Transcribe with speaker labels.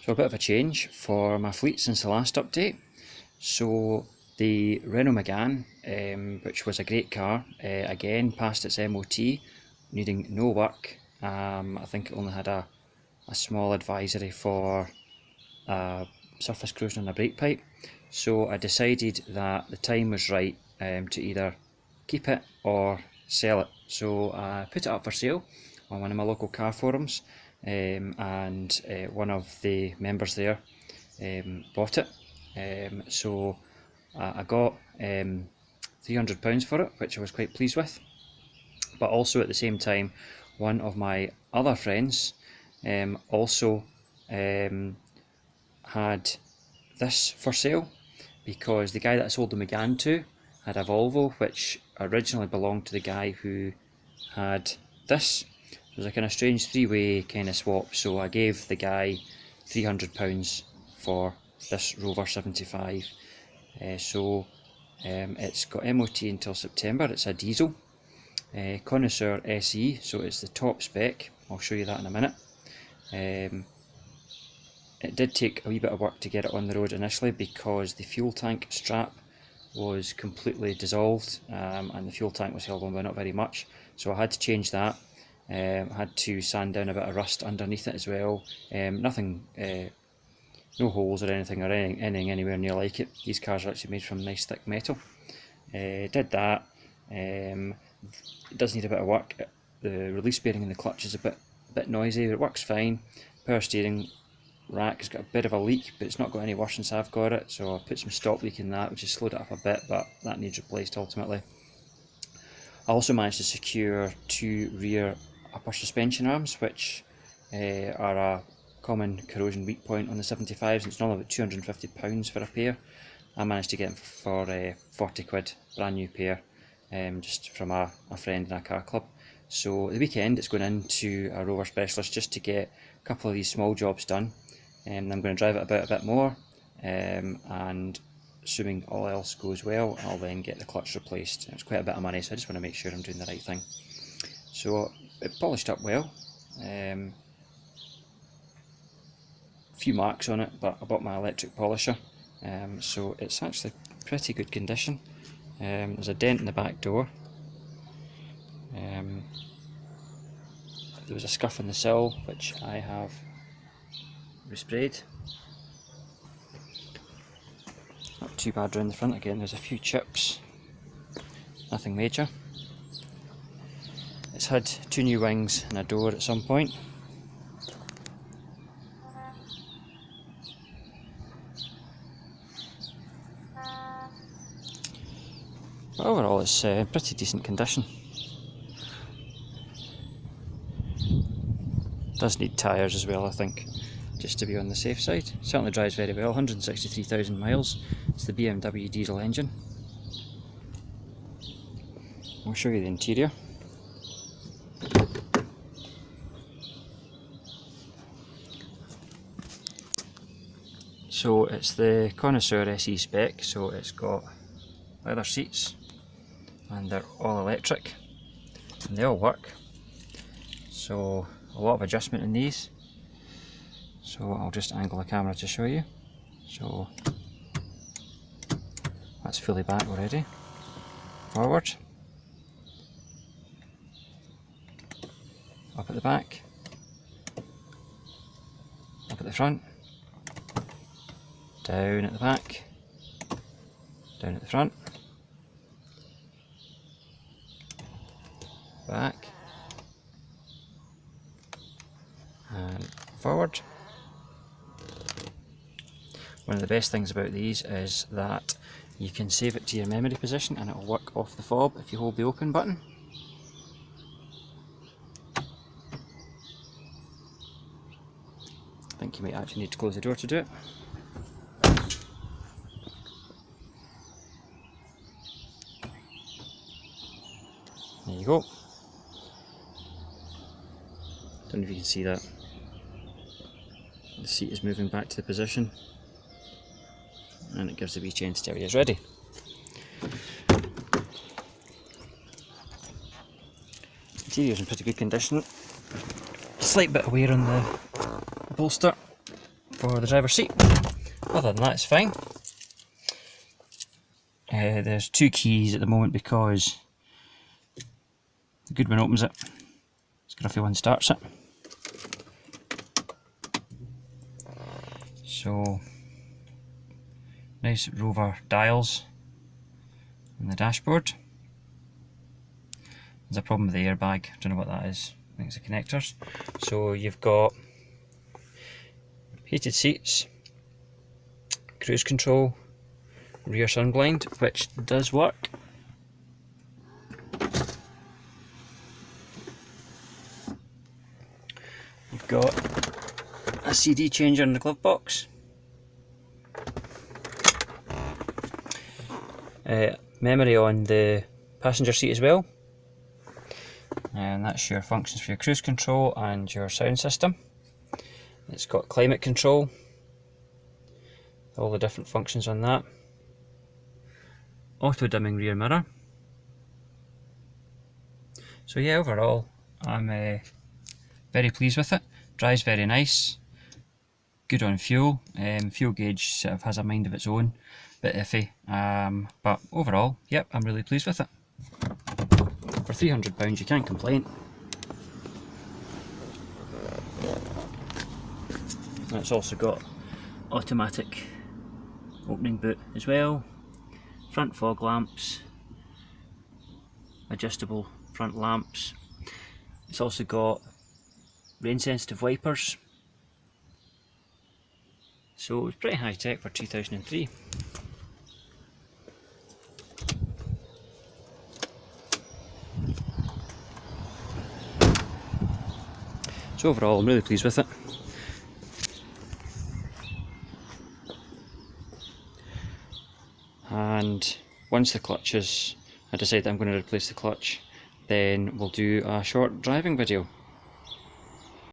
Speaker 1: So a bit of a change for my fleet since the last update. So the Renault Megane, which was a great car, again passed its MOT, needing no work. I think it only had a small advisory for surface corrosion on a brake pipe. So I decided that the time was right to either keep it or sell it. So I put it up for sale on one of my local car forums, and one of the members there bought it. So I got £300 for it, which I was quite pleased with. But also at the same time, one of my other friends also had this for sale, because the guy that I sold the Megane to had a Volvo which originally belonged to the guy who had this. It was a kind of strange three-way kind of swap, so I gave the guy £300 for this Rover 75. So it's got MOT until September. It's a diesel, Connoisseur SE, so it's the top spec. I'll show you that in a minute. It did take a wee bit of work to get it on the road initially, because the fuel tank strap was completely dissolved, and the fuel tank was held on by not very much, so I had to change that. I had to sand down a bit of rust underneath it as well. Nothing, no holes or anything anywhere near like it. These cars are actually made from nice thick metal. Did that. It does need a bit of work. The release bearing in the clutch is a bit noisy, but it works fine. Power steering rack has got a bit of a leak, but it's not got any worse since I've got it, so I put some stop leak in that, which has slowed it up a bit, but that needs replaced ultimately. I also managed to secure 2 rear upper suspension arms, which are a common corrosion weak point on the 75s, and it's normally about £250 for a pair. I managed to get them for 40 quid, brand new pair, just from a friend in a car club. So the weekend it's going into a Rover specialist just to get a couple of these small jobs done, and I'm going to drive it about a bit more, and assuming all else goes well, I'll then get the clutch replaced. It's quite a bit of money, so I just want to make sure I'm doing the right thing. So it polished up well, few marks on it, but I bought my electric polisher, so it's actually pretty good condition. There's a dent in the back door. There was a scuff in the sill, which I have resprayed. Not too bad around the front. Again, there's a few chips, nothing major. It's had 2 new wings and a door at some point. But overall it's pretty decent condition. Does need tyres as well, I think, just to be on the safe side. Certainly drives very well, 163,000 miles. It's the BMW diesel engine. I'll show you the interior. So it's the Connoisseur SE spec, so it's got leather seats and they're all electric and they all work. So a lot of adjustment in these. So I'll just angle the camera to show you. So that's fully back already. Forward. Up at the back. Up at the front. Down at the back. Down at the front. Back. And forward. One of the best things about these is that you can save it to your memory position and it will work off the fob if you hold the open button. I think you might actually need to close the door to do it. There you go. Don't know if you can see that. The seat is moving back to the position and it gives the wee chain to tell you it's ready. Interior's in pretty good condition. Slight bit of wear on the bolster, for the driver's seat. Other than that, it's fine. There's 2 keys at the moment because the good one opens it, Scruffy one starts it. So nice Rover dials on the dashboard. There's a problem with the airbag, I don't know what that is, I think it's the connectors. So you've got heated seats, cruise control, rear sun blind, which does work. You've got a CD changer in the glove box. Memory on the passenger seat as well. And that's your functions for your cruise control and your sound system. It's got climate control, all the different functions on that. Auto dimming rear mirror. So yeah, overall I'm very pleased with it. Drives very nice, good on fuel. Fuel gauge sort of has a mind of its own, bit iffy, but overall, yep, I'm really pleased with it. For £300 you can't complain. And it's also got automatic opening boot as well, front fog lamps, adjustable front lamps. It's also got rain sensitive wipers, so it's pretty high tech for 2003. So overall I'm really pleased with it. And once the clutch is, I decide I'm going to replace the clutch, then we'll do a short driving video.